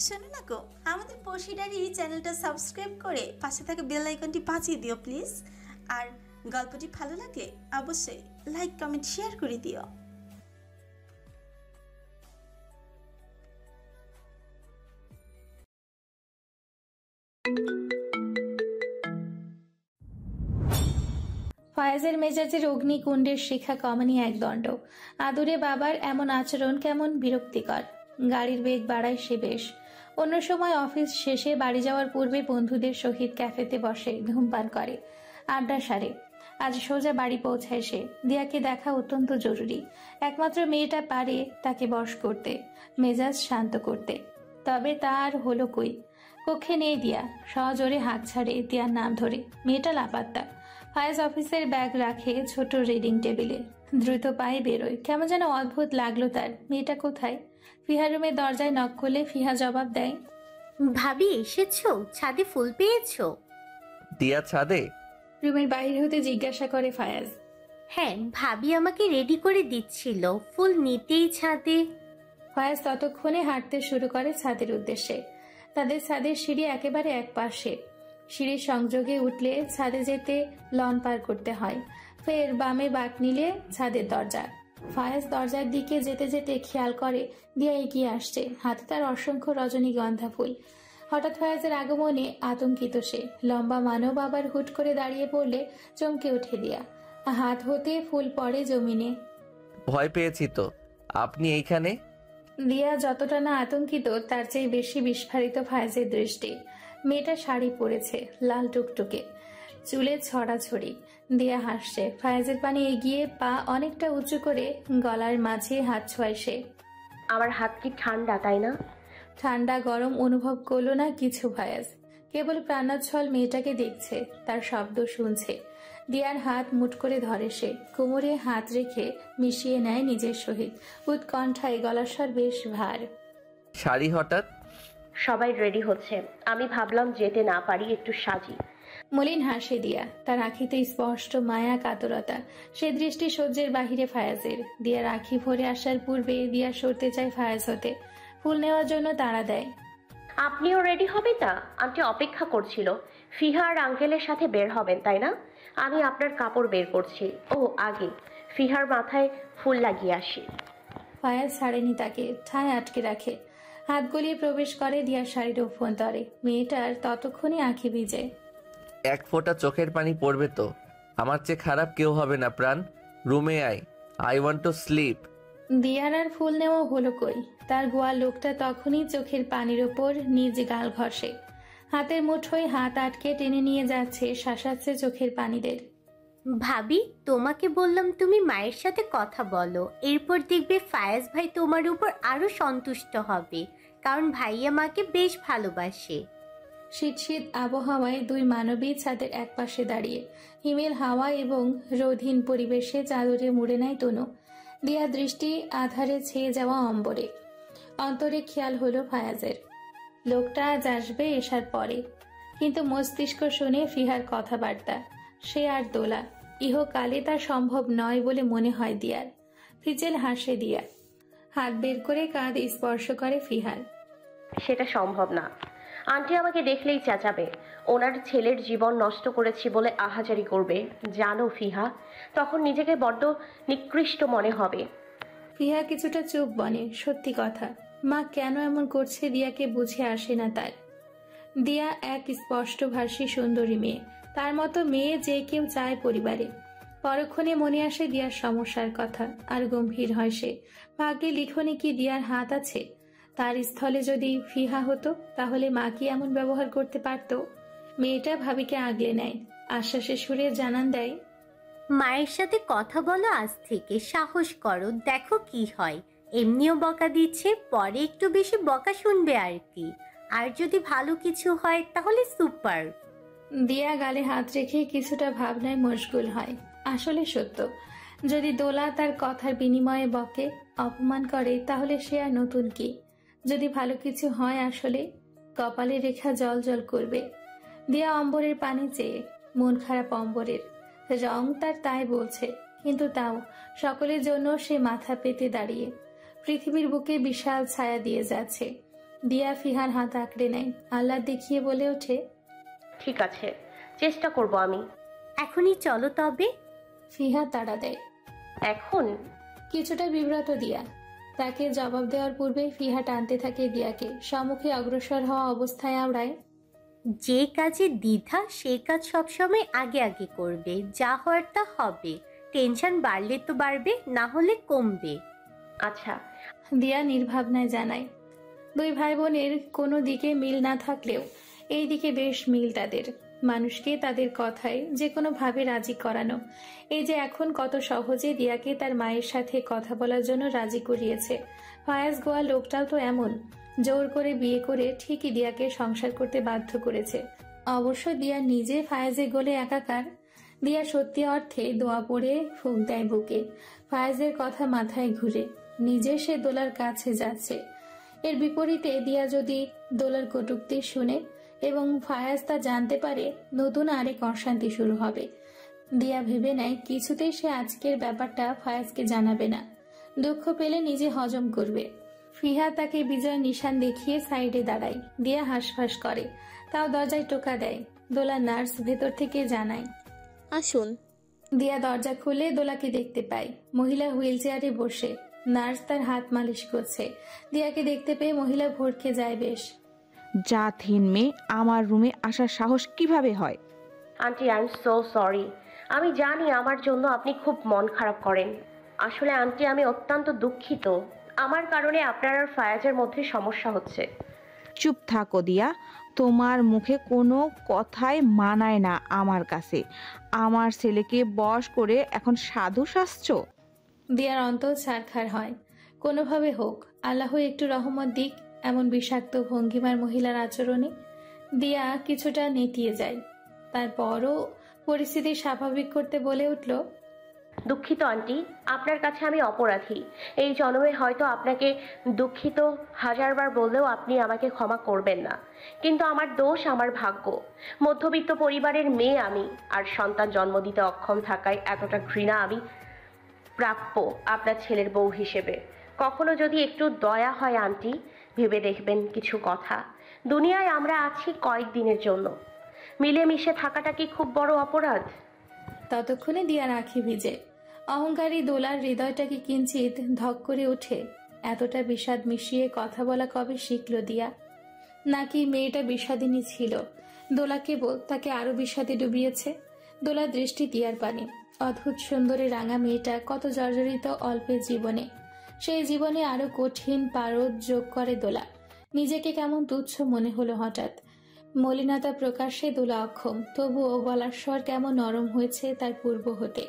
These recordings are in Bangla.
শোনো না গো, আমাদের পশিডারি চ্যানেলটা সাবস্ক্রাইব করে পাশে থাকা বেল আইকনটি বাজিয়ে দিও প্লিজ। আর গল্পটি ভালো লাগলে অবশ্যই লাইক কমেন্ট শেয়ার করে দিও। ফয়েজের মেজাজের অগ্নিকুণ্ডের শিখা কমানি এক দণ্ড। আদুরে বাবার এমন আচরণ কেমন বিরক্তিকর। গাড়ির বেগ বাড়ায় সে বেশ। অন্য সময় অফিস শেষে বাড়ি যাওয়ার পূর্বে বন্ধুদের সহিত ক্যাফেতে বসে ধূমপান করে, আড্ডা সারে। আজ সোজা বাড়ি পৌঁছায় সে। দিয়াকে দেখা অত্যন্ত জরুরি। একমাত্র মেয়েটা পারে তাকে বশ করতে, মেজাজ শান্ত করতে। তবে তার হলো কই? কক্ষে নেই দিয়া। সজোরে হাত ছাড়ে দিয়ার নাম ধরে। মেয়েটা লাপাত্তা। ফায়েজ অফিসের ব্যাগ রাখে ছোট রিডিং টেবিলে। দ্রুত পায়ে বেরোয়। কেমন যেন অদ্ভুত লাগলো তার। মেয়েটা কোথায়? ফিহা রুমের দরজায় নক করলে ফিহা জবাব দেয়, ভাবি এসেছো? ছাদে ফুল পেয়েছো? দিয়া ছাদে? রুমের বাইরে হতে জিজ্ঞাসা করে ফায়াজ। হ্যাঁ, ভাবি আমাকে রেডি করে দিচ্ছিল, ফুল নিতেই ছাদে। ফায়াজ ততক্ষণে হাঁটতে শুরু করে ছাদের উদ্দেশ্যে। তাদের ছাদের সিঁড়ি একেবারে এক পাশে। সিঁড়ির সংযোগে উঠলে ছাদে যেতে লন পার করতে হয়। ফের বামে বাঁক নিলে ছাদের দরজা। ফায়াজ দরজার দিকে যেতে যেতে খেয়াল করে দিয়া এগিয়ে আসছে। হাতে তার অসংখ্য রজনীগন্ধা ফুল। হঠাৎ ফায়াজের আগমনে আতঙ্কিত সে। লম্বা মানব আবার হুট করে দাঁড়িয়ে পড়লে চমকে উঠে দিয়া। হাত হতে ফুল পড়ে জমিনে। ভয় পেয়েছি তো। আপনি এইখানে? দিয়া যতটা না আতঙ্কিত তার চেয়ে বেশি বিস্ফারিত ফায়াজের দৃষ্টি। মেয়েটা শাড়ি পরেছে, লাল টুকটুকে, চুলে ছড়াছড়ি। দিয়া হাসছে। ফায়াজের পানে এগিয়ে পা অনেকটা উঁচু করে গলার মাঝে হাত ছোঁয় সে। আমার হাত কি ঠান্ডা, তাই না? ঠান্ডা গরম অনুভব করলো না কিছু ফায়াজ। কেবল প্রাণোচ্ছল মেয়েটাকে দেখছে, তার শব্দ শুনছে। দিয়ার হাত মুঠ করে ধরে সে। কোমরে হাত রেখে মিশিয়ে নেয় নিজের সহিত। উৎকণ্ঠায় গলার স্বর বেশ ভার। শাড়ি হঠাৎ? সবাই রেডি হচ্ছে, আমি ভাবলাম যেতে না পারি, একটু সাজি। মলিন হাসে দিয়া। তার আঁখিতে স্পষ্ট মায়া কাতরতা। সে দৃষ্টি সহ্যের বাহিরে ফায়াজের। দিয়ার আঁখি ভরে আসার পূর্বে দিয়া সরতে চায় ফায়াজ হতে। ফুল নেওয়ার জন্য তাড়া দেয়। আপনিও রেডি হবেন না? আন্টি অপেক্ষা করছিল। ফিহা আর আঙ্কেলের সাথে বের হবেন, তাই না? আমি আপনার কাপড় বের করছি। ও আগে ফিহার মাথায় ফুল লাগিয়ে আসি। ফায়াজ ছাড়েনি তাকে, ঠায় আটকে রাখে। হাত গলিয়ে প্রবেশ করে দিয়ার শাড়ির অভ্যন্তরে। মেয়েটার ততক্ষণে আঁখি ভিজে। এক ফোঁটা চোখের পানি পড়বে তো? আমার চেয়ে খারাপ কেউ হবে না প্রাণ। রুমে I, I want to sleep. দিয়ার আর ফুল নেওয়া হলো কই। তার গোয়ার লোকটা তখনই চোখের পানির ওপর নিজ গাল ঘষে। হাতের মুঠোয় হাত আটকে টেনে নিয়ে যাচ্ছে, শাসাচ্ছে চোখের পানিদের। ভাবি, তোমাকে বললাম তুমি মায়ের সাথে কথা বলো, এরপর দেখবে ফায়াজ ভাই তোমার উপর আরো সন্তুষ্ট হবে, কারণ ভাইয়া মাকে বেশ ভালোবাসে। শীত শীত আবহাওয়ায় দুই মানবী ছাদের এক পাশে দাঁড়িয়ে। হিমেল হাওয়া এবং রোধহীন পরিবেশে চাদরে মুড়ে নেয় তনু। দিয়া দৃষ্টি আধারে ছেয়ে যাওয়া অম্বরে। অন্তরে খেয়াল হলো ফায়াজের, লোকটা আজ আসবে এসার পরে। কিন্তু মস্তিষ্ক শুনে ফিহার কথাবার্তা। সে আর দোলা, ইহকালে তা সম্ভব নয় বলে মনে হয় দিয়ার। ফিচেল হাসে দিয়া। হাত বের করে কাঁধ স্পর্শ করে ফিহার। সেটা সম্ভব না। আন্টি আমাকে দেখলেই চেঁচাবে, ওনার ছেলের জীবন নষ্ট করেছি বলে আহাজারি করবে। জানো ফিহা, তখন নিজেকে বড্ড নিকৃষ্ট মনে হবে। ফিহা কিছুটা চুপ বনে। সত্যি কথা, মা কেন এমন করছে দিয়াকে বুঝে আসে না তার। দিয়া এক স্পষ্টভাষী সুন্দরী মেয়ে। তার মতো মেয়ে যে কেউ চায় পরিবারে। পরক্ষণে মনে আসে দিয়ার সমস্যার কথা। আর গম্ভীর হয় সে। ভাগ্যে লিখনে কি দিয়ার হাত আছে? তার স্থলে যদি ফিহা হতো, তাহলে মা কি এমন ব্যবহার করতে পারত? মেয়েটা ভাবিকে আগলে নেয়। আশ্বাসের সুরে জানান দেয়, মায়ের সাথে কথা বলো আজ থেকে, সাহস করো, দেখো কি হয়। এমনিও বকা দিচ্ছে, পরে একটু বেশি বকা শুনবে আর কি। আর যদি ভালো কিছু হয় তাহলে সুপার। দিয়া গালে হাত রেখে কিছুটা ভাবনায় মশগুল হয়। আসলে সত্য, যদি দোলা তার কথার বিনিময়ে বকে, অপমান করে, তাহলে সে আর নতুন কি? যদি ভালো কিছু হয় আসলে, কপালে রেখা জল জল করবে। দিয়া অম্বরের পানি চেয়ে। মন খারাপ অম্বরের। রং তার তাই বলছে, কিন্তু তাও সকলের জন্য সে মাথা পেতে দাঁড়িয়ে। পৃথিবীর বুকে বিশাল ছায়া দিয়ে যাচ্ছে। দিয়া ফিহার হাত আঁকড়ে নেয়, আহ্লাদ দেখিয়ে বলে ওঠে, ঠিক আছে, চেষ্টা করব আমি। এখনই চলো তবে। ফিহা তাড়া দেয়। এখন? কিছুটা বিব্রত দিয়া। তাকে জবাব দেওয়ার পূর্বে ফিহা টানতে থাকে দিয়াকে, সম্মুখে অগ্রসর হওয়া অবস্থায় আওড়ায়, যে কাজে দ্বিধা সে কাজ সবসময় আগে আগে করবে, যা হওয়ার তা হবে। টেনশন বাড়লে তো বাড়বে, না হলে কমবে। আচ্ছা। দিয়া নির্ভাবনায় জানায়। দুই ভাই বোনের কোনো দিকে মিল না থাকলেও এই দিকে বেশ মিল তাদের। মানুষকে তাদের কথায় যে কোনোভাবে রাজি করানো, এই যে এখন কত সহজে দিয়াকে তার মায়ের সাথে কথা বলার জন্য রাজি করিয়েছে। ফায়াজ গোয়া লোকটাও তো এমন, জোর করে বিয়ে করে ঠিকই দিয়াকে সংসার করতে বাধ্য করেছে। অবশ্য দিয়া নিজে ফায়াজে গোলে একাকার। দিয়া সত্যি অর্থে দোয়া পড়ে ফুঁক দেয় বুকে। ফায়াজের কথা মাথায় ঘুরে নিজে সে দোলার কাছে যাচ্ছে। এর বিপরীতে দিয়া যদি দোলার কটূক্তি শুনে এবং ফায়াজ তা জানতে পারে, নতুন আরেক অশান্তি শুরু হবে। দিয়া ভেবে নেয় কিছুতেই সে আজকের ব্যাপারটা ফায়াজকে জানাবে না, দুঃখ পেলে নিজে হজম করবে। ফিহা তাকে বিজয় নিশান দেখিয়ে সাইডে দাঁড়ায়। দিয়া হাঁসফাঁস করে, তাও দরজায় টোকা দেয়। দোলা নার্স ভেতর থেকে জানায়, আসুন। দিয়া দরজা খুলে দোলাকে দেখতে পায়, মহিলা হুইল চেয়ারে বসে। নার্স তার হাত মালিশ করছে। দিয়াকে দেখতে পেয়ে মহিলা ভড়কে যায় বেশ। জাতহীন মেয়ে, আমার রুমে আসার সাহস কিভাবে হয়? Aunty, I am so sorry. আমি জানি আমার জন্য আপনি খুব মন খারাপ করেন। আসলে আন্টি, আমি অত্যন্ত দুঃখিত। আমার কারণে আপনার আর ফায়াজের মধ্যে সমস্যা হচ্ছে। চুপ থাকো দিয়া, তোমার মুখে কোনো কথাই মানায় না আমার কাছে। আমার ছেলেকে বশ করে এখন সাধু সাজছ? দিয়ার অন্তর ছারখার হয়। কোনোভাবে হোক আল্লাহ একটু রহমত দিক এমন বিষাক্ত ভঙ্গিমার মহিলার আচরণে। দিয়া কিছুটা নেতিয়ে যায়। তারপরও পরিস্থিতি স্বাভাবিক করতে বলে উঠল, দুঃখিত আন্টি, আপনার কাছে আমি অপরাধী। এই জন্মে হয়তো আপনাকে দুঃখিত হাজারবার বললেও আপনি আমাকে ক্ষমা করবেন না। কিন্তু আমার দোষ, আমার ভাগ্য। মধ্যবিত্ত পরিবারের মেয়ে আমি, আর সন্তান জন্ম দিতে অক্ষম থাকায় এতটা ঘৃণা আমি প্রাপ্য আপনার ছেলের বউ হিসেবে। কখনো যদি একটু দয়া হয় আন্টি, ভেবে দেখবেন কিছু কথা। দুনিয়ায় আমরা আছি কয়েকদিনের জন্য, মিলেমিশে থাকাটা কি খুব বড় অপরাধ? ততক্ষণে দিয়ার আঁখি ভিজে। অহংকারী দোলার হৃদয়টাকে কিঞ্চিত ধক করে ওঠে। এতটা বিষাদ মিশিয়ে কথা বলা কবে শিখল দিয়া? নাকি মেয়েটা বিষাদিনী ছিল? দোলা কেবল তাকে আরো বিষাদে ডুবিয়েছে। দোলার দৃষ্টি দিয়ার পানে। অদ্ভুত সুন্দরী রাঙা মেয়েটা কত জর্জরিত অল্পের জীবনে। সেই জীবনে আরো কঠিন পারদ যোগ করে দোলা। নিজেকে কেমন তুচ্ছ মনে হলো হঠাৎ। মলিনতা প্রকাশ্যে দোলা অক্ষম, তবুও গলার স্বর কেমন নরম হয়েছে তার পূর্ব হতে।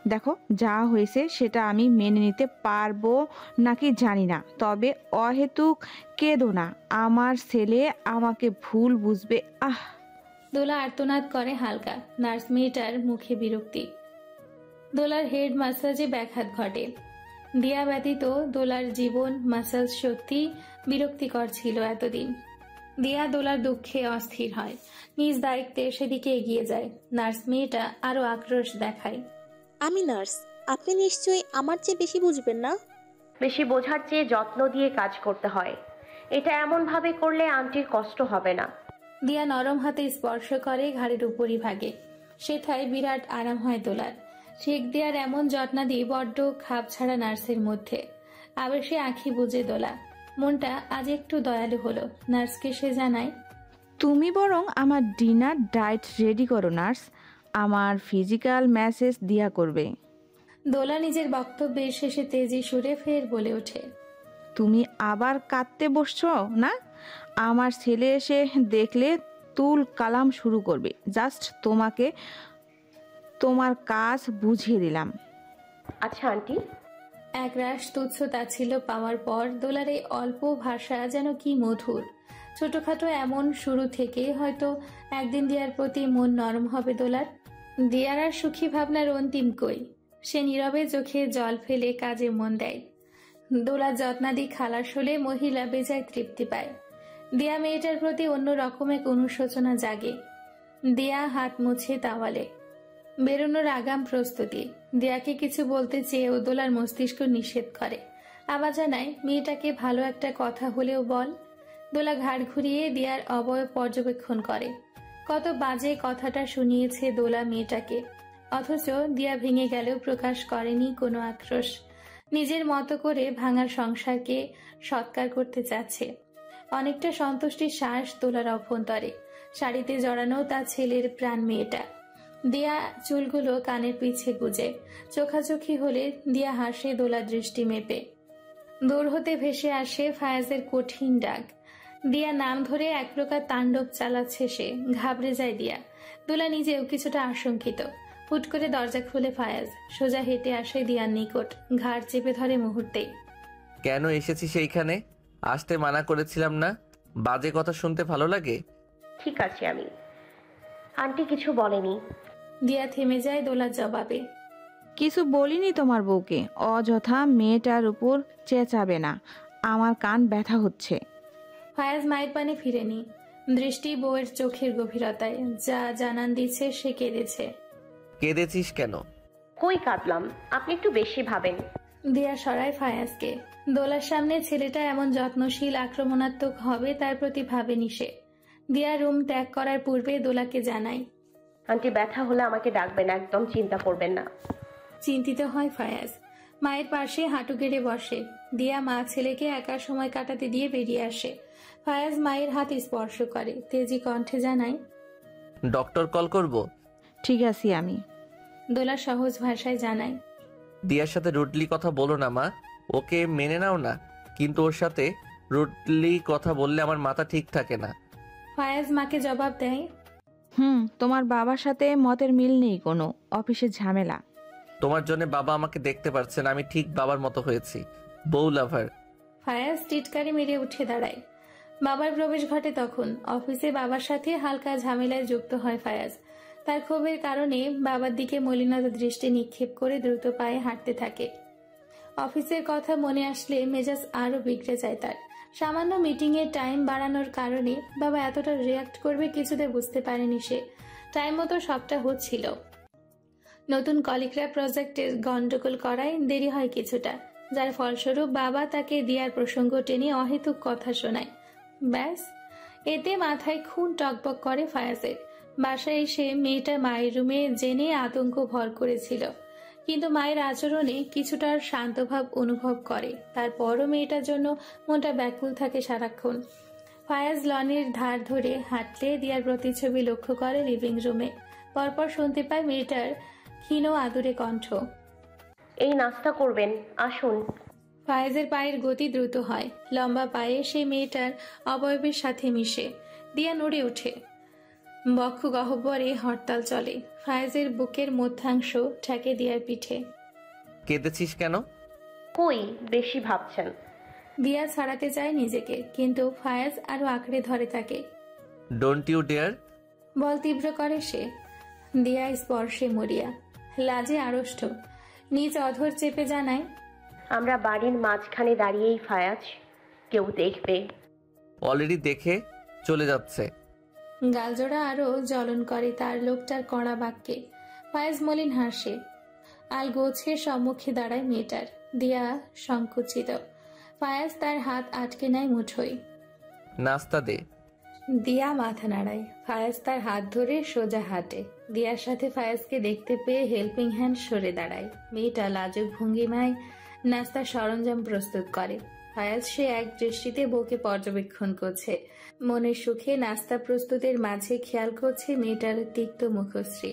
দেখো, যা হয়েছে সেটা আমি মেনে নিতে পারবো নাকি জানি না, তবে অহেতুক কেঁদো না। আমার ছেলে আমাকে ভুল বুঝবে। আহ! দোলা আর্তনাদ করে হালকা। নার্স মেয়েটার মুখে বিরক্তি। দোলার হেড মাসাজে ব্যাঘাত ঘটে। দিয়া ব্যতীত দোলার জীবন মাসাজ সত্যি বিরক্তিকর ছিল এতদিন। দিয়া দোলার দুঃখে অস্থির হয়, নিজ দায়িত্বে সেদিকে এগিয়ে যায়। নার্স মেয়েটা আরো আক্রোশ দেখায়। আমি নার্স, আপনি নিশ্চয়ই আমার চেয়ে বেশি বুঝবেন না? বেশি বোঝার চেয়ে যত্ন দিয়ে কাজ করতে হয়। এটা এমনভাবে করলে আন্টির কষ্ট হবে না। দিয়া নরম হাতে স্পর্শ করে ঘাড়ের উপরই ভাগে। সেথায় বিরাট আরাম হয় দোলার। শেখ দিয়ার এমন যত্নাদি বড্ড খাপ ছাড়া নার্সের মধ্যে। আবার সে আঁখি বুঝে দোলা। মনটা আজ একটু দয়ালু হলো। নার্সকে সে জানায়, তুমি বরং আমার ডিনার ডায়েট রেডি করো নার্স, আমার ফিজিক্যাল ম্যাসেজ দিয়া করবে। দোলা নিজের বক্তব্যের শেষে তেজি সুরে ফের বলে ওঠে, তুমি আবার কাঁদতে বসছো না? আমার ছেলে এসে দেখলে তুল কালাম শুরু করবে। জাস্ট তোমাকে তোমার কাজ বুঝিয়ে দিলাম। আচ্ছা আন্টি। একরাশ তুচ্ছ তাচ্ছিল্য পাওয়ার পর দোলার এই অল্প ভাষা যেন কি মধুর। ছোটখাটো এমন শুরু থেকে হয়তো একদিন দিয়ার প্রতি মন নরম হবে দোলার। দিয়ার আর সুখী ভাবনার অন্তিম কই। সে নীরবে চোখে জল ফেলে কাজে মন দেয়। দোলার যত্নাদি খালাস হলে মহিলা বেজায় তৃপ্তি পায়। দিয়া মেয়েটার প্রতি অন্য রকম এক অনুশোচনা জাগে। দিয়া হাত মুছে তাওয়ালে। বেরোনোর আগাম প্রস্তুতি। দিয়াকে কিছু বলতে চেয়েও দোলার মস্তিষ্ক নিষেধ করে। আবার জানায়, মেয়েটাকে ভালো একটা কথা হলেও বল। দোলা ঘাড় ঘুরিয়ে দিয়ার অবয়ব পর্যবেক্ষণ করে। কত বাজে কথাটা শুনিয়েছে দোলা মেয়েটাকে, অথচ দিয়া ভেঙে গেলেও প্রকাশ করেনি কোনো আক্রোশ। নিজের মতো করে ভাঙার সংসারকে সৎকার করতে চাচ্ছে। অনেকটা সন্তুষ্টির শ্বাস দোলার অভ্যন্তরে। শাড়িতে জড়ানো তার ছেলের প্রাণ মেয়েটা। দিয়া চুলগুলো কানের পিছে গুজে, চোখাচোখি হলে দিয়া হাসে দোলার দৃষ্টি মেপে। দূর হতে ভেসে আসে ফায়াজের কঠিন ডাক। দিয়া নাম ধরে এক প্রকার তাণ্ডব চালাচ্ছে সে। ঘাবড়ে যায় দিয়া। দোলা নিজেও কিছুটা আশঙ্কিত। হুট করে দরজা খুলে ফায়াজ সোজা হেঁটে আসে দিয়ার নিকট, ঘাড় চেপে ধরে মুহূর্তেই। কেন এসেছি সেইখানে? আসতে মানা করেছিলাম না? বাজে কথা শুনতে ভালো লাগে? ঠিক আছে আমি। আন্টি কিছু বলেনি। দিয়া থেমে যায় দোলার জবাবে। কিছু বলিনি তোমার বউকে। অযথা মেয়েটার উপর চেঁচাবে না, আমার কান ব্যথা হচ্ছে। ফায়াজ মায়ের পানে ফিরেনি। দৃষ্টি বউয়ের চোখের গভীরতায়, যা জানান দিচ্ছে সে কেঁদেছে। কেঁদেছিস কেন? কই কাঁদলাম, আপনি একটু বেশি ভাবেন। দিয়া সরায় ফায়াজকে। দোলার সামনে ছেলেটা এমন যত্নশীল আক্রমণাত্মক হবে তার প্রতি ভাবেনি সে। দিয়া রুম ত্যাগ করার পূর্বে দোলাকে জানায়, আন্টি ব্যথা হলে আমাকে ডাকবেন, একদম চিন্তা করবেন না। চিন্তিত হয় ফায়াজ। মায়ের পাশে হাঁটু গেড়ে বসে। দিয়া মা ছেলেকে একা সময় কাটাতে দিয়ে বেরিয়ে আসে। ফায়াজ মায়ের হাত স্পর্শ করে, তেজি কণ্ঠে জানায়, ডক্টর কল করব? ঠিক আছি আমি। দোলা সহজ ভাষায় জানায়, দিয়ার সাথে রুডলি কথা বলো না মা, ওকে মেনে নাও না, কিন্তু ওর সাথে রুডলি কথা বললে আমার মাথা ঠিক থাকে না। ফায়াজ মাকে জবাব দেয়, তোমার বাবার সাথে মতের মিল নেই কোনো, অফিসের ঝামেলা। তোমার জন্য বাবা আমাকে দেখতে পারছে না, আমি ঠিক বাবার মতো হয়েছি, বউ লাভার। ফায়াজ টিটকারি মেরে উঠে দাঁড়ায়। বাবার প্রবেশ ঘটে তখন। অফিসে বাবার সাথে হালকা ঝামেলায় যুক্ত হয় ফায়াজ। তার ক্ষোভের কারণে বাবার দিকে মলিনতা দৃষ্টি নিক্ষেপ করে দ্রুত পায়ে হাঁটতে থাকে। অফিসের কথা মনে আসলে মেজাজ আরো বিগড়ে যায় তার। সামান্য মিটিংয়ের টাইম বাড়ানোর কারণে বাবা এতটা রিয়াক্ট করবে কিছুতে বুঝতে পারেনি সে। টাইম মতো সবটা হচ্ছিল। নতুন কলিগরা প্রজেক্টের গন্ডগোল করায় দেরি হয় কিছুটা, যার ফলস্বরূপ বাবা তাকে দিয়ার প্রসঙ্গ টেনে অহেতুক কথা শোনায়। ব্যাস, এতে মাথায় খুন টকবক করে ফায়াজের। বাসায় এসে মেয়েটা মায়ের রুমে জেনে আতঙ্ক ভর করেছিল, কিন্তু মায়ের আচরণে কিছুটা শান্তভাব অনুভব করে। তারপরও মেয়েটার জন্য মনটা ব্যাকুল থাকে সারাক্ষণ। ফায়াজ লনের ধার ধরে হাঁটলে দিয়ার প্রতিচ্ছবি লক্ষ্য করে লিভিং রুমে। পরপর শুনতে পায় মেয়েটার ক্ষীণ আদুরে কণ্ঠ, এই নাস্তা করবেন, আসুন। ফায়েজের পায়ের গতি দ্রুত হয়। লম্বা পায়ে সে মেয়েটার অবয়বের সাথে মিশে। দিয়া নড়ে ওঠে। বক্ষ গহ্বরে হরতাল চলে। ফায়েজের বুকের মধ্যাংশ ঠেকে দিয়ার পিঠে। কেঁদেছিস কেন? কই, বেশি ভাবছেন। দিয়া ছাড়াতে চায় নিজেকে, কিন্তু ফায়েজ আরো আঁকড়ে ধরে তাকে। Don't you dare. বল তীব্র করে সে। দিয়া স্পর্শে মরিয়া, লাজে আড়ষ্ট, নিজ অধর চেপে জানায়, আমরা বাড়ির মাঝখানে দাঁড়িয়েই ফায়াজ, কেউ দেখবে। অলরেডি দেখে চলে যাচ্ছে। গালজোড়া আরো জ্বলন করে তার লোকটার কড়া বাক্যে। ফায়েজ মলিন হাসে। আল গোছে সম্মুখে দাঁড়ায় মেয়েটার। দিয়া সংকুচিত। ফায়েজ তার হাত আটকে নেয় মুঠোয়। নাস্তা দে। দিয়া মাথা নাড়ায়। ফায়েজ তার হাত ধরে সোজা হাঁটে। দিয়ার সাথে ফায়েজকে দেখতে পেয়ে হেল্পিং হ্যান্ড সরে দাঁড়ায়। মেয়েটা লাজুক ভঙ্গিমায় নাস্তার সরঞ্জাম প্রস্তুত করে। ফায়াজ সে এক দৃষ্টিতে বউকে পর্যবেক্ষণ করছে। মনের সুখে নাস্তা প্রস্তুতের মাঝে খেয়াল করছে মেয়েটার তিক্ত মুখশ্রী।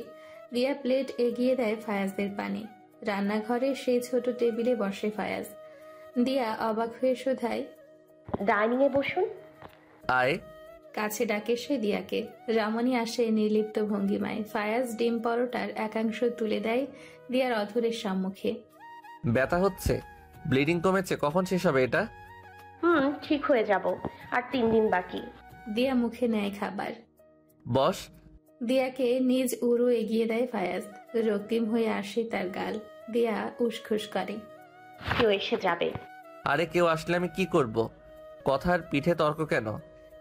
দিয়া প্লেট এগিয়ে দেয় ফায়াজদের পানে। রান্নাঘরে সেই ছোট টেবিলে বসে ফায়াজ। দিয়া অবাক হয়ে শোধায়, ডাইনিং এ বসুন। আয়। কাছে ডাকে সে দিয়াকে। রমণী আসে নির্লিপ্ত ভঙ্গিমায়। ফায়াজ ডিম পরোটার একাংশ তুলে দেয় দিয়ার অধরের সম্মুখে। ব্যথা হচ্ছে? ব্লিডিং কমেছে? কখন শেষ হবে এটা? ঠিক হয়ে যাব, আর 3 দিন বাকি। দিয়া মুখে নেয় খাবার। বস। দিয়াকে নিজ উরু এগিয়ে দেয় ফায়াজ। রক্তিম হয়ে আসে তার গাল। দিয়া উসখুস করে। কেউ এসে যাবে। আরে কেউ আসলে আমি কি করব? কথার পিঠে তর্ক কেন?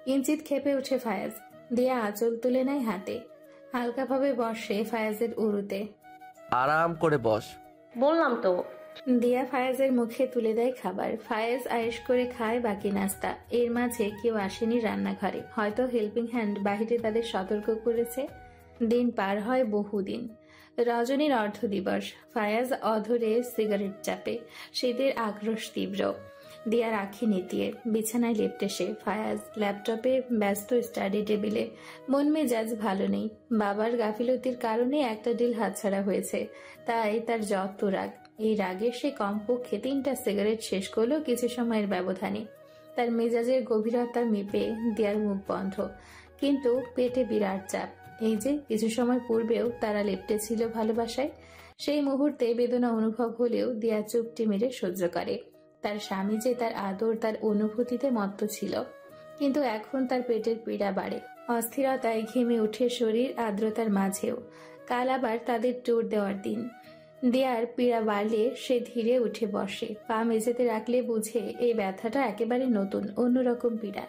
কিঞ্চিত খেপে উঠে ফায়াজ। দিয়া আঁচল তুলে নেয় হাতে। হালকাভাবে বসে ফায়াজের উরুতে। আরাম করে বস। বললাম তো, দিয়া ফায়াজের মুখে তুলে দেয় খাবার। ফায়াজ আয়েশ করে খায় বাকি নাস্তা। এর মাঝে কেউ আসেনি রান্নাঘরে, হয়তো হেল্পিং হ্যান্ড বাহিরে তাদের সতর্ক করেছে। দিন পার হয় বহুদিন। রজনীর অর্ধ দিবস। ফায়াজ অধরে সিগারেট চাপে। শীতের আক্রোশ তীব্র। দিয়া রাখি নিতিয়ে বিছানায় লেপ্টে সে। ফায়াজ ল্যাপটপে ব্যস্ত, স্টাডি টেবিলে। মন মেজাজ ভালো নেই। বাবার গাফিলতির কারণে একটা ডিল হাতছাড়া হয়েছে, তাই তার যত রাগ। এই রাগে সে কমপক্ষে 3টা সিগারেট শেষ করলো কিছু সময়ের ব্যবধানে। তার মেজাজের গভীরতা মেপে দিয়ার মুখ বন্ধ, কিন্তু পেটে বিরাট চাপ। এই যে কিছু সময় পূর্বেও তারা লেপ্টে ছিল ভালোবাসায়, সেই মুহূর্তে বেদনা অনুভব হলেও দিয়া চুপটি মেরে সহ্য করে। তার স্বামী যে তার আদর, তার অনুভূতিতে মত্ত ছিল, কিন্তু এখন তার পেটের পীড়া বাড়ে। অস্থিরতায় ঘেমে উঠে শরীর, আর্দ্রতার মাঝেও। কাল আবার তাদের ট্যুর দেওয়ার দিন। দেয়ার পীড়া বাড়লে সে ধীরে উঠে বসে। পা মেঝেতে রাখলে বুঝে এই ব্যথাটা একেবারে নতুন, অন্যরকম পীড়া।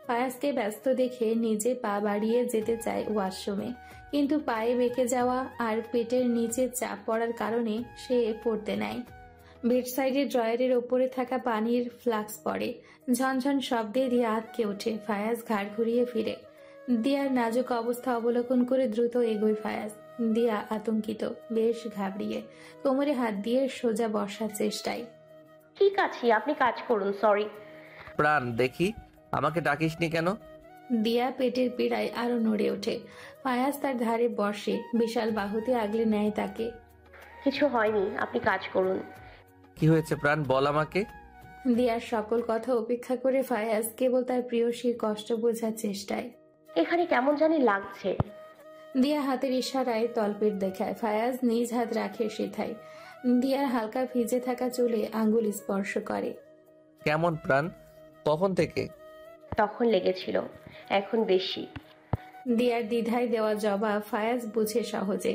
ফায়াজকে ব্যস্ত দেখে নিজে পা বাড়িয়ে যেতে চায় ওয়াশরুমে, কিন্তু পায়ে বেঁকে যাওয়া আর পেটের নিচে চাপ পড়ার কারণে সে পড়তে নেয়। বেডসাইডের ড্রয়ারের ওপরে থাকা পানির ফ্লাক্স পড়ে। ঝনঝন শব্দে দিয়া আটকে ওঠে। ফায়াজ ঘাড় ঘুরিয়ে ফিরে। দিয়ার নাজুক অবস্থা অবলোকন করে দ্রুত এগোয় ফায়াজ। দিয়া আতঙ্কিত, বেশ ঘাবড়িয়ে কোমরে হাত দিয়ে সোজা বসার চেষ্টায়। ঠিক আছে, আপনি কাজ করুন। সরি। প্রাণ দেখি, আমাকে ডাকিসনি কেন? দিয়া পেটের পীড়ায় আরো নড়ে ওঠে। ফায়াজ তার ধারে বসে, বিশাল বাহুতে আগলে নেয় তাকে। কিছু হয়নি, আপনি কাজ করুন। কি হয়েছে প্রাণ, বল আমাকে। দিয়ার সকল কথা উপেক্ষা করে ফায়াজ কেবল তার প্রিয়সীর কষ্ট বোঝার চেষ্টায়। এখানে কেমন জানি লাগছে। দিয়া হাতের ইশারায় তলপেট দেখায়। ফায়াজ নিজ হাত রাখে সেথায়। দিয়ার হালকা ভিজে থাকা চুলে আঙ্গুল স্পর্শ করে। কেমন প্রাণ, কখন থেকে? তখন লেগেছিল, এখন বেশি। দিয়ার দ্বিধায় দেওয়া জবাব ফায়াজ বুঝে সহজে।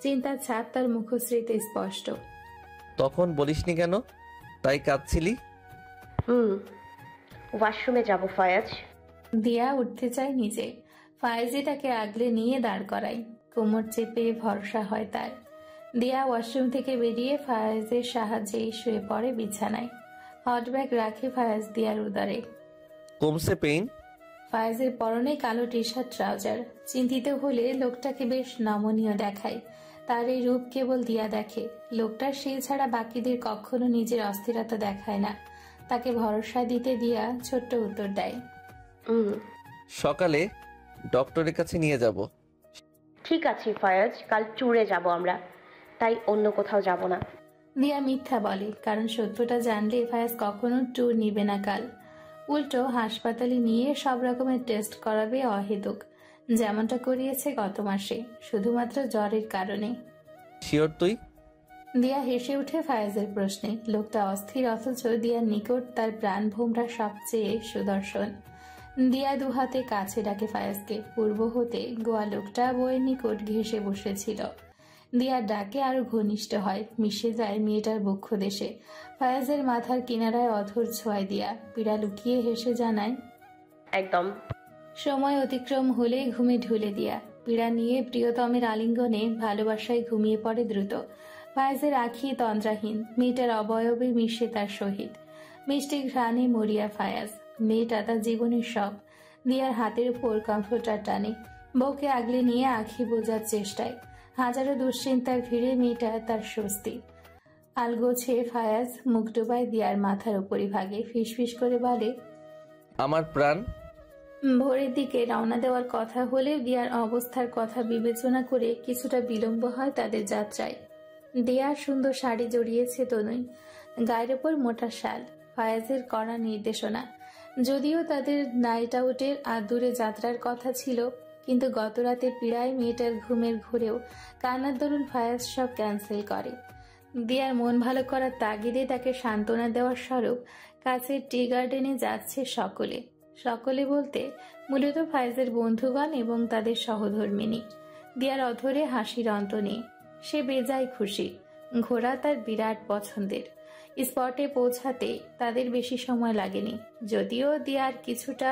চিন্তার ছাপ তার মুখশ্রীতে স্পষ্ট। তখন বলিসনি কেন? তাই কাঁদছিলি? ওয়াশরুমে যাব ফায়াজ। দিয়া উঠতে চায় নিজে। ফায়াজি তাকে আগলে নিয়ে দাঁড় করায়। কোমর চেপে ভরসা হয় তার। দিয়া ওয়াশরুম থেকে বেরিয়ে ফায়াজের সাহায্যেই শুয়ে পড়ে বিছানায়। হট ব্যাগ রাখে ফায়াজ দিয়ার উদরে। কমছে পেইন? ফায়াজের পরনে কালো টি শার্ট, ট্রাউজার। চিন্তিত হলে লোকটাকে বেশ নমনীয় দেখায়। তার এই রূপ কেবল দিয়া দেখে। লোকটার সেই ছাড়া বাকিদের কখনো নিজের অস্থিরতা দেখায় না। তাকে ভরসা দিতে দিয়া ছোট্ট উত্তর দেয়। সকালে ডক্টরের কাছে নিয়ে যাব। ঠিক আছে ফায়াজ, কাল ট্যুরে যাব আমরা, তাই অন্য কোথাও যাব না। দিয়া মিথ্যা বলে, কারণ সত্যটা জানলে ফায়াজ কখনো ট্যুর নিবে না কাল। উল্টো হাসপাতালে নিয়ে সব রকমের টেস্ট করাবে অহেতুক, যেমনটা করিয়েছে গত মাসে, শুধুমাত্র জ্বরের কারণে। শিওর তুই? দিয়া হেসে উঠে ফায়াজের প্রশ্নে। লোকটা অস্থির, অথচ দিয়ার নিকট তার প্রাণ ভোমরা সবচেয়ে সুদর্শন। দিয়া দুহাতে কাছে ডাকে ফায়াজকে। পূর্ব হতে গোয়া লোকটা বইয়ের নিকট ঘেঁষে বসেছিল। দিয়ার ডাকে আরো ঘনিষ্ঠ হয়, মিশে যায় মেয়েটার বক্ষ দেশে। ফায়াজের মাথার কিনারায় অধর ছোঁয়ায় দিয়া। পীড়া লুকিয়ে হেসে জানায়, একদম। সময় অতিক্রম হলে ঘুমে ঢুলে দিয়া। পীড়া নিয়ে প্রিয়তমের আলিঙ্গনে ভালোবাসায় ঘুমিয়ে পড়ে দ্রুত। ফায়াজের আঁখি তন্দ্রাহীন, মেয়েটার অবয়বে মিশে তার সহিত। মিষ্টি ঘ্রাণে মরিয়া ফায়াজ। মেয়েটা তার জীবনের সব। দিয়ার হাতের উপর কমফোর্টার টানে, বউকে আগলে নিয়ে আঁখি বোঝার চেষ্টায়। হাজারো দুশ্চিন্তার ভিড়ে মেয়েটা তার স্বস্তি। আলগোছে ফায়াজ মুখ ডুবায় দিয়ার মাথার উপরিভাগে। ফিসফিস করে বলে, আমার প্রাণ। ভোরের দিকে রওনা দেওয়ার কথা হলেও দিয়ার অবস্থার কথা বিবেচনা করে কিছুটা বিলম্ব হয় তাদের যাত্রায়। দেয়ার সুন্দর শাড়ি জড়িয়েছে তনুই, গায়ের ওপর মোটা শাল। ফায়াজের কড়া নির্দেশনা। যদিও তাদের নাইট আউটের আর দূরে যাত্রার কথা ছিল, কিন্তু গতরাতে পীড়ায় মেয়েটার ঘুমের ঘুরেও কান্নার দরুন ফায়াজ সব ক্যান্সেল করে। দিয়ার মন ভালো করার তাগিদে তাকে সান্ত্বনা দেওয়ার স্বরূপ কাছের টি গার্ডেনে যাচ্ছে সকলে। সকলে বলতে মূলত ফায়াজের বন্ধুগণ এবং তাদের সহধর্মিনী। দিয়ার অধরে হাসির অন্ত নেই। সে বেজায় খুশি। ঘোড়া তার বিরাট পছন্দের। স্পটে পৌঁছাতে তাদের বেশি সময় লাগেনি। যদিও দিয়ার কিছুটা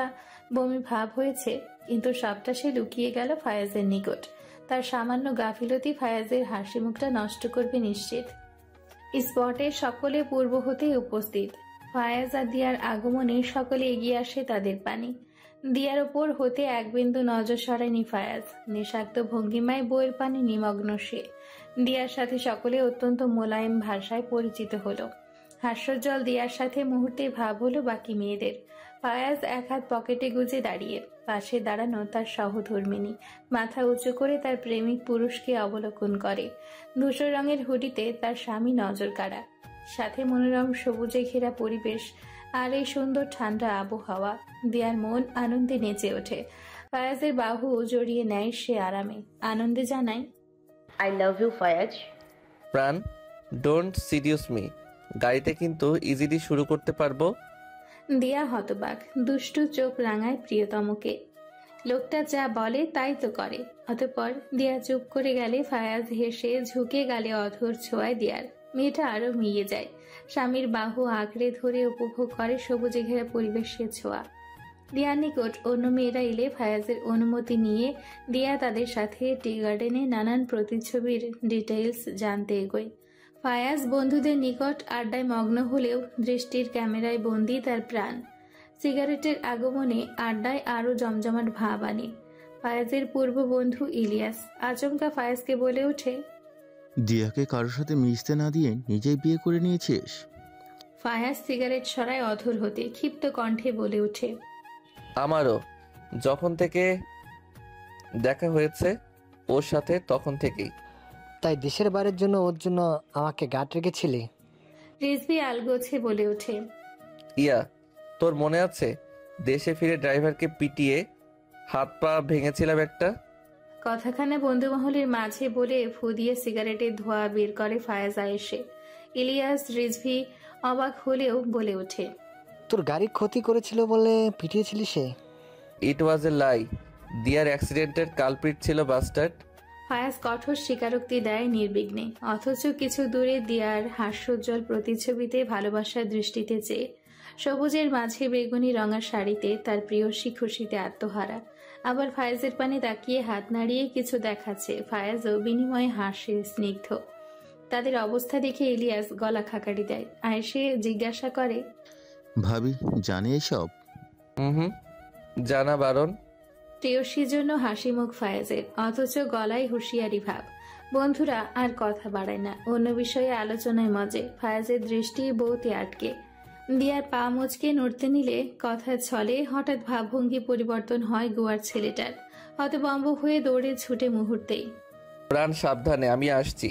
বমি ভাব হয়েছে, কিন্তু সবটা সে লুকিয়ে গেল ফায়াজের নিকট। তার সামান্য গাফিলতি ফায়াজের হাসি মুখটা নষ্ট করবে নিশ্চিত। স্পটে সকলে পূর্ব হতেই উপস্থিত। ফায়াজ আর দিয়ার আগমনে সকলে এগিয়ে আসে তাদের পানি। দিয়ার ওপর হতে এক বিন্দু নজর সরায়নি ফায়াজ। নেশাক্ত ভঙ্গিমায় বইয়ের পানি নিমগ্ন সে। দিয়ার সাথে সকলে অত্যন্ত মোলায়েম ভাষায় পরিচিত হলো। হাস্যজ্জ্বল দিয়ার সাথে মুহূর্তে ভাব হলো বাকি মেয়েদের। ফায়াজ এক হাত পকেটে গুজে দাঁড়িয়ে, পাশে দাঁড়ানো তার সহধর্মিণী মাথা উঁচু করে তার প্রেমিক পুরুষকে অবলোকন করে। ধূসর রঙের হুডিতে তার স্বামী নজর কাড়া, সাথে মনোরম সবুজে ঘেরা পরিবেশ আর এই সুন্দর ঠান্ডা আবহাওয়া। দিয়ার মন আনন্দে নেচে ওঠে। ফায়াজের বাহু জড়িয়ে নেয় সে আরামে, আনন্দে জানায়, আই লাভ ইউ ফায়াজ। প্রাণ, ডোন্ট সিরিয়াস মি। গাড়িতে কিন্তু ইজিলি শুরু করতে পারবো। দিয়া হতবাক, দুষ্টু চোখ রাঙায় প্রিয়তমকে। লোকটা যা বলে তাই তো করে। অতঃপর দিয়া চুপ করে গেলে ফায়াজ হেসে ঝুঁকে গালে অধর ছোঁয়ায় দিয়ার। মেয়েটা আরো মিয়ে যায়, স্বামীর বাহু আঁকড়ে ধরে উপভোগ করে সবুজে ঘেরা পরিবেশের ছোঁয়া। দিয়ার নিকট অন্য মেয়েরা এলে ফায়াজের অনুমতি নিয়ে দিয়া তাদের সাথে টি গার্ডেনে নানান প্রতিচ্ছবির ডিটেইলস জানতে এগোয়। ফায়াজ বন্ধুদের নিকট আড্ডায় মগ্ন হলেও দৃষ্টির ক্যামেরায় বন্দী তার প্রাণ। সিগারেটের আগমনে আড্ডায় আরো জমজমাট ভাব আনে। ফায়াজের পূর্ব বন্ধু ইলিয়াস আচমকা ফায়াজকে বলে ওঠে, দিয়াকে কারোর সাথে মিশতে না দিয়ে নিজেই বিয়ে করে নিয়েছিস? ফায়াজ সিগারেট সরায় অধর হতে ক্ষিপ্ত কণ্ঠে বলে ওঠে, আমারও যখন থেকে দেখা হয়েছে ওর সাথে তখন থেকেই। তাই দেশের বাইরের জন্য ওর জন্য আমাকে গাঁট রেখেছিলি? রিজভি আলগোছে বলে ওঠে, ইয়া, তোর মনে আছে দেশে ফিরে ড্রাইভারকে পিটিয়ে হাত পা ভেঙেছিলাম একটা? কথাখানা বন্ধুমহলের মাঝে বলে ফু দিয়ে সিগারেটের ধোঁয়া বের করে ফায়াজ এসে। ইলিয়াস রিজভি অবাক হলেও বলে ওঠে, তোর গাড়ি ক্ষতি করেছিল বলে পিটিয়েছিলি সে? ইট ওয়াজ এ লাই। দিয়ার অ্যাক্সিডেন্টের কালপ্রিট ছিল বাস্টার্ড। ফায়াজ কঠোর স্বীকারোক্তি দেয় নির্বিঘ্নে, অথচ কিছু দূরে দিয়ার হাস্যোজ্জ্বল প্রতিচ্ছবিতে ভালোবাসার দৃষ্টিতে চেয়ে। সবুজের মাঝে বেগুনি রঙা শাড়িতে তার প্রিয়সী খুশিতে আত্মহারা। আবার ফায়াজের পানে তাকিয়ে হাত নাড়িয়ে কিছু দেখাচ্ছে। ফায়াজও বিনিময়ে হাসে স্নিগ্ধ। তাদের অবস্থা দেখে ইলিয়াস গলা খাকারি দেয়। আয়েশে জিজ্ঞাসা করে, ভাবি জানে এসব? হুম, জানা বারণ। প্রেয়সীর জন্য হাসি মুখ ফায়াজের, অথচ গলায় হুঁশিয়ারি ভাব। বন্ধুরা আর কথা বাড়ায় না, অন্য বিষয়ে আলোচনায় মজে। ফায়াজের দৃষ্টি বউতে আটকে। দিয়ার পা মুচকে নড়তে নিলে কথার ছলে হঠাৎ ভাবভঙ্গি পরিবর্তন হয় গোয়ার ছেলেটার। হতভম্ব হয়ে দৌড়ে ছুটে মুহূর্তেই। প্রাণ সাবধানে, আমি আসছি।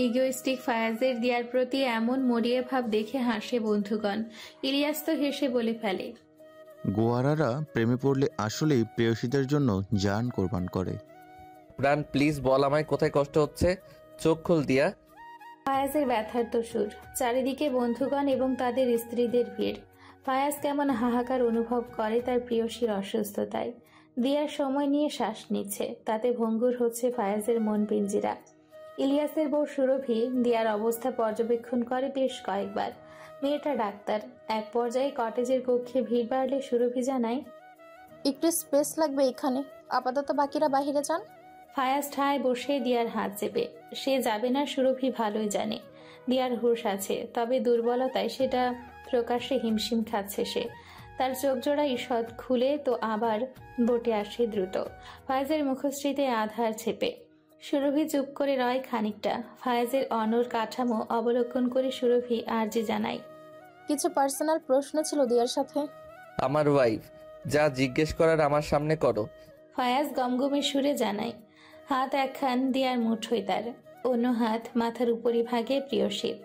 ইগোইস্টিক ফায়াজের দিয়ার প্রতি এমন মরিয়া ভাব দেখে হাসে বন্ধুগণ। ইলিয়াস তো হেসে বলে ফেলে, গোয়ারারা প্রেমে পড়লে আসলেই প্রেয়সীদের জন্য জান কোরবান করে। প্রাণ প্লিজ বল আমায় কোথায় কষ্ট হচ্ছে, চোখ খুল দিয়া। ফায়াজের ব্যথার্ত সুর, চারিদিকে বন্ধুগণ এবং তাদের স্ত্রীদের ভিড়। ফায়াজ কেমন হাহাকার অনুভব করে তার প্রিয়সীর অসুস্থতায়। দিয়ার সময় নিয়ে শ্বাস নিচ্ছে, তাতে ভঙ্গুর হচ্ছে ফায়াজের মন পিঞ্জিরা। ইলিয়াসের বউ সুরভি দিয়ার অবস্থা পর্যবেক্ষণ করে বেশ কয়েকবার। মেয়েটা ডাক্তার। এক পর্যায়ে কটেজের কক্ষে ভিড় বাড়লে সুরভি জানায়, একটু স্পেস লাগবে এখানে, আপাতত বাকিরা বাহিরে যান। ফায়াজ ঠায় বসে দিয়ার হাত চেপে। সে যাবে না সুরভি ভালোই জানে। দিয়ার হুঁশ আছে, তবে দুর্বলতায় সেটা প্রকাশ্যে হিমশিম খাচ্ছে সে। তার চোখ জোড়া ঈষৎ খুলে তো আবার বটে আসে দ্রুত। ফায়াজের মুখশ্রীতে আধার ছেপে। সুরভি চুপ করে রয় খানিকটা। ফায়াজের অনড় কাঠামো অবলোকন করে সুরভি আর্জি জানায়, কিছু পার্সোনাল প্রশ্ন ছিল দিয়ার সাথে। আমার ওয়াইফ, যা জিজ্ঞেস করার আমার সামনে করো। ফায়াজ গমগমে সুরে জানায়। হাত একখান দিয়ার মুঠোয় তার, অন্য হাত মাথার উপরিভাগে প্রিয়সীর।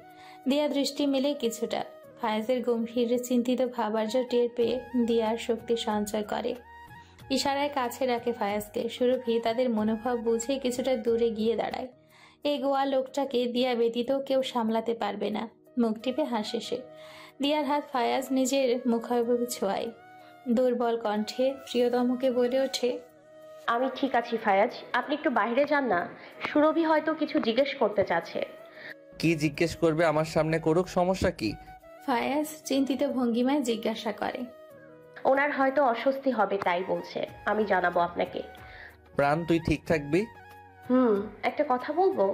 দিয়া দৃষ্টি মেলে কিছুটা। ফায়াজের গম্ভীর চিন্তিত ভাবার্য টের পেয়ে দিয়ার শক্তি সঞ্চয় করে। ইশারায় কাছে রাখে ফায়াজকে। সুরভি তাদের মনোভাব বুঝে কিছুটা দূরে গিয়ে দাঁড়ায়। এই গোয়া লোকটাকে দিয়া ব্যতীত কেউ সামলাতে পারবে না। মুখ টিপে হাসে সে। দিয়ার হাত ফায়াজ নিজের মুখাবয়বে ছোঁয়ায়। দুর্বল কণ্ঠে প্রিয়তমকে বলে ওঠে, আমি ঠিক আছি ফায়াজ, আপনি একটু বাইরে যান না। সুরভি হয়তো কিছু জিজ্ঞেস করতে চাচ্ছে। কি জিজ্ঞেস করবে আমার সামনে করুক, সমস্যা কি? ফায়াজ চিন্তিত ভঙ্গিমায় জিজ্ঞাসা করে। ওনার হয়তো অস্বস্তি হবে তাই বলছে, আমি জানাবো আপনাকে। প্রাণ তুই ঠিক থাকবি? একটা কথা বলবো।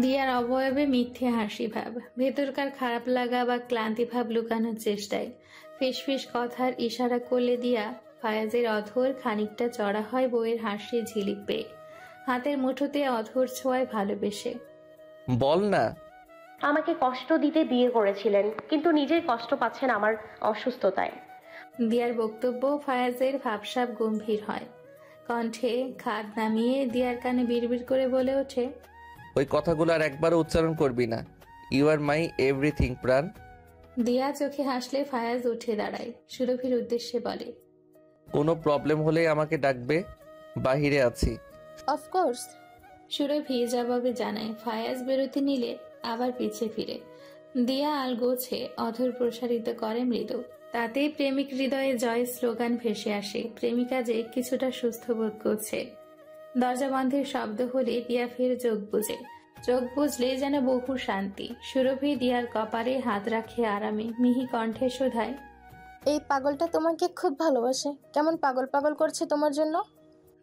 দিয়ার অবয়বে মিথ্যে হাসি ভাব, ভেতরকার খারাপ লাগা বা ক্লান্তি ভাব লুকানোর চেষ্টায় ফিসফিস কথার ইশারা করলে দিয়া ফায়াজের অধর খানিকটা চড়া হয় বউয়ের হাসি ঝিলিক পেয়ে, হাতের মুঠোতে অধর ছোঁয়ায় ভালোবেসে। বল না। আমাকে কষ্ট দিতে বিয়ে করেছিলেন, কিন্তু নিজেই কষ্ট পাচ্ছেন আমার অসুস্থতায়। দিয়ার বক্তব্য ফায়াজের ভাবসাব গম্ভীর হয়, কণ্ঠে খাদ নামিয়ে দিয়ার কানে বিড়বিড় করে বলে ওঠে, ওই কথাগুলো আর একবারও উচ্চারণ করবি না। ইউ আর মাই এভরিথিং প্রাণ। দিয়া চোখে হাসলে ফায়াজ উঠে দাঁড়ায়, সুরভির উদ্দেশ্যে বলে, কোনো প্রবলেম হলেই আমাকে ডাকবে, বাহিরে আছি। অফকোর্স। সুরভি জবাবে জানায়। ফায়াজ বেরোতে নিলে আবার পিছে ফিরে দিয়া আলগোছে অধর প্রসারিত করে মৃদু, তাতেই প্রেমিক হৃদয়ে জয় স্লোগান ভেসে আসে। প্রেমিকা যে কিছুটা সুস্থ বোধ করছে। দরজা বন্ধের শব্দ হলে দিয়া ফের চোখ বুঝলে যেন বহু শান্তি। সুরভি দিয়ার কপারে হাত রাখে আরামে, মিহি কণ্ঠে শোধায়, এই পাগলটা তোমাকে খুব ভালোবাসে, কেমন পাগল পাগল করছে তোমার জন্য।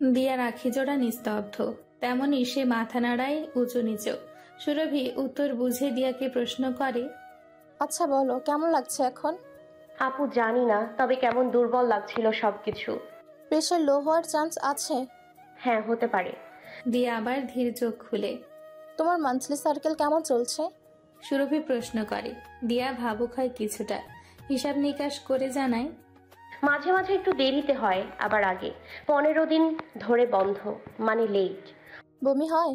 দিয়ার আখি জোড়া নিস্তব্ধ, তেমনই সে মাথা নাড়ায় উঁচু নিচু। সুরভি উত্তর বুঝে দিয়াকে প্রশ্ন করে, আচ্ছা বলো, কেমন লাগছে এখন? আপু জানি না, তবে কেমন দুর্বল লাগছিল সবকিছু। প্রেশার লো হওয়ার চান্স আছে? হ্যাঁ, হতে পারে। দিয়া আবার ধীর চোখ খুলে, তোমার মান্থলি সার্কেল কেমন চলছে? সুরভি প্রশ্ন করে। দিয়া ভাবুক হয় কিছুটা, হিসাব নিকাশ করে জানায়, মাঝে মাঝে একটু দেরিতে হয়, আবার আগে 15 দিন ধরে বন্ধ, মানে লেট। বমি হয়?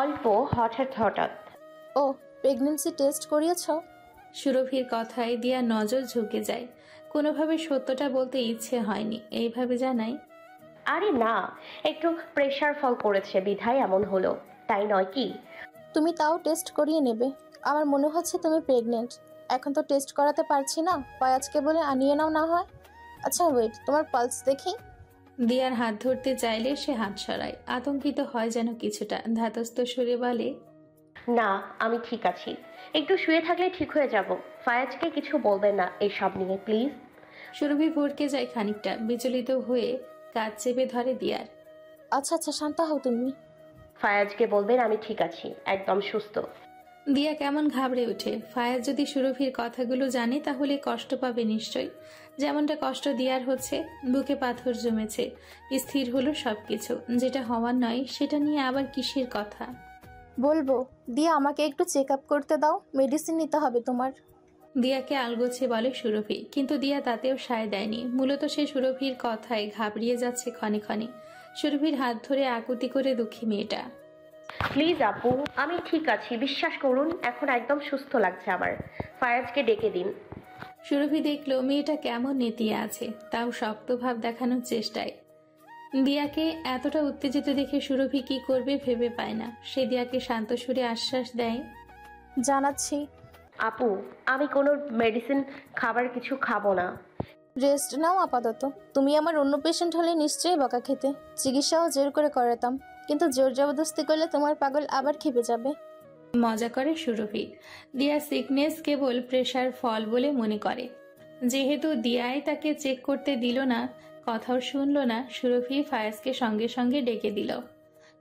অল্প, হঠাৎ। ও, প্রেগন্যান্সি টেস্ট করিয়েছ? সুরভির কথায় দিয়া নজর ঝুঁকে যায়। কোনোভাবে সত্যটা বলতে ইচ্ছে হয়নি, এইভাবে জানাই, আরে না, একটু প্রেশার ফল করেছে বিধায় এমন হলো, তাই নয় কি? তুমি তাও টেস্ট করিয়ে নেবে। আমার মনে হচ্ছে তুমি প্রেগনেন্ট। এখন তো টেস্ট করাতে পারছি না, ফয়াজকে বলে আনিয়ে নাও না হয়। আচ্ছা ওয়েট, তোমার পালস দেখি। দিয়ার হাত ধরতে চাইলে সে হাত সরায়, আতঙ্কিত হয় যেন কিছুটা, ধাতস্থ সুরে বলে, না, আমি ঠিক আছি, একটু শুয়ে থাকলে ঠিক হয়ে যাব। ফায়াজকে কিছু বলবেন না এসব নিয়ে প্লিজ। সুরভি ভরকে যায় খানিকটা, বিচলিত হয়ে কাজ চেপে ধরে দিয়ার। আচ্ছা শান্ত হও তুমি। ফায়াজকে বলবেন আমি ঠিক আছি, একদম সুস্থ। দিয়া কেমন ঘাবড়ে ওঠে। ফায়াজ যদি সুরভির কথাগুলো জানে তাহলে কষ্ট পাবে নিশ্চয়, যেমনটা কষ্ট দিয়ার হচ্ছে। বুকে পাথর জমেছে, স্থির হলো সবকিছু। যেটা হওয়ার নয় সেটা নিয়ে আবার কিসের কথা? বলবো, দিয়া আমাকে একটু চেক আপ করতে দাও, মেডিসিন নিতে হবে তোমার। দিয়াকে আলগোছে বলে সুরভি, কিন্তু দিয়া তাতেও সায় দেয়নি। মূলত সে সুরভির কথায় ঘাবড়িয়ে যাচ্ছে ক্ষণে ক্ষণে। সুরভির হাত ধরে আকুতি করে দুঃখী মেয়েটা। প্লিজ আপু, আমি ঠিক আছি, বিশ্বাস করুন, এখন একদম সুস্থ লাগছে আমার। ফায়াজকে ডেকে দিন। সুরভি দেখলো মেয়েটা কেমন নেতিয়ে আছে, তাও শক্ত ভাব দেখানোর চেষ্টায়। দিয়াকে এতটা উত্তেজিত দেখে সুরভি কি করবে ভেবে পায় না। সে দিয়াকে শান্ত সুরে আশ্বাস দেয়, জানাচ্ছি। আপু, আমি কোনো মেডিসিন খাবার কিছু খাবো না। রেস্ট নাও আপাতত। তুমি আমার অন্য পেশেন্ট হলে নিশ্চয়ই বকা খেতে। চিকিৎসাও জোর করে করাতাম, কিন্তু জোর জবরদস্তি করলে তোমার পাগল আবার খেপে যাবে। মজা করে সুরভি। দিয়া সিকনেস কেবল প্রেশার ফল বলে মনে করে। যেহেতু দিয়াই তাকে চেক করতে দিল না, কথাও শুনল না, সুরভি ফায়াজকে সঙ্গে সঙ্গে ডেকে দিল।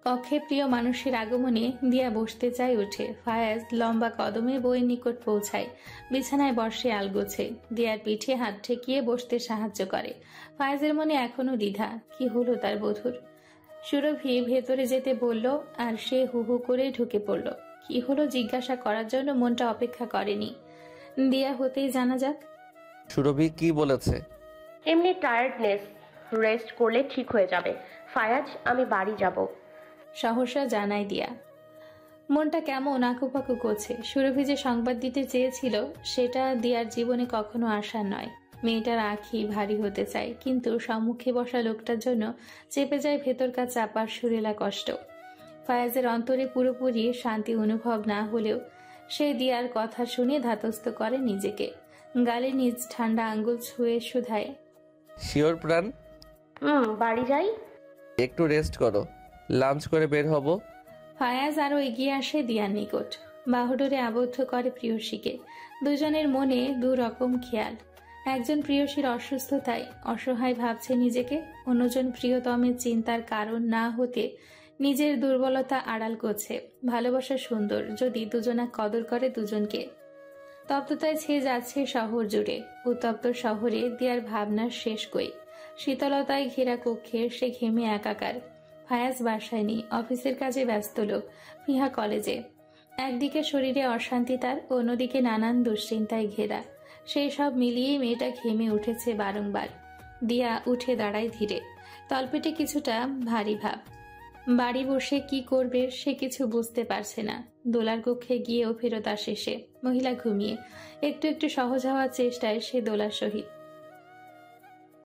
কক্ষে প্রিয় মানুষের আগমনে দিয়া বসতে চায় উঠে। ফায়াজ লম্বা কদমে বইয়ের নিকট পৌঁছায়, বিছানায় বসে আলগোছে। দিয়ার পিঠে হাত ঠেকিয়ে বসতে সাহায্য করে। ফায়াজের মনে এখনো দ্বিধা, কি হলো তার বধূর। সুরভি ভেতরে যেতে বলল, আর সে হু হু করে ঢুকে পড়ল। কি হলো জিজ্ঞাসা করার জন্য মনটা অপেক্ষা করেনি। দিয়া হতেই জানা যাক। সুরভি কি বলেছে? এমনি টায়ার্ডনেস, রেস্ট করলে ঠিক হয়ে যাবে। ফায়াজ, আমি বাড়ি যাব। সহসা জানাই দিয়া। মনটা কেমন আকুপাকু করছে। সুরভি যে সংবাদ দিতে চেয়েছিল সেটা দিয়ার জীবনে কখনো আসার নয়। মেয়েটার আঁখি ভারী হতে চায়, কিন্তু সম্মুখে বসা লোকটার জন্য চেপে যায় ভেতরকার চাপার সুরেলা কষ্ট। ফায়াজের অন্তরে পুরোপুরি শান্তি অনুভব না হলেও সে দিয়ার কথা শুনে ধাতস্থ করে নিজেকে। গালে নিজ ঠান্ডা আঙ্গুল ছুঁয়ে শুধায়, শিওর প্রাণ? বাড়ি যাই। একটু রেস্ট করো, লাঞ্চ করে বের হব। ফায়াজ আরো এগিয়ে আসে দিয়ার নিকট, বাহুডোরে আবদ্ধ করে প্রিয়সীকে। দুজনের মনে দু রকম খেয়াল। একজন প্রিয়সীর অসুস্থতায় অসহায় ভাবছে নিজেকে, অন্যজন প্রিয়তমের চিন্তার কারণ না হতে নিজের দুর্বলতা আড়াল করছে। ভালোবাসা সুন্দর যদি দুজনা কদর করে দুজনকে। তপ্ততায় ছেয়ে যাচ্ছে শহর জুড়ে। উত্তপ্ত শহরে দিয়ার ভাবনার শেষ কই। শীতলতায় ঘেরা কক্ষে সে ঘেমে একাকার। ফায়াজ বাসায় নেই, অফিসের কাজে ব্যস্ত লোক। ফিহা কলেজে। একদিকে শরীরে অশান্তি তার, অন্যদিকে নানান দুশ্চিন্তায় ঘেরা। সেই সব মিলিয়ে মেয়েটা ঘেমে উঠেছে বারংবার। দিয়া উঠে দাঁড়ায় ধীরে, তলপেটে কিছুটা ভারী ভাব। বাড়ি বসে কি করবে সে কিছু বুঝতে পারছে না। দোলার কক্ষে গিয়েও ফেরত আসে সে। মহিলা ঘুমিয়ে। একটু একটু সহজ হওয়ার চেষ্টায় সে দোলার সহিত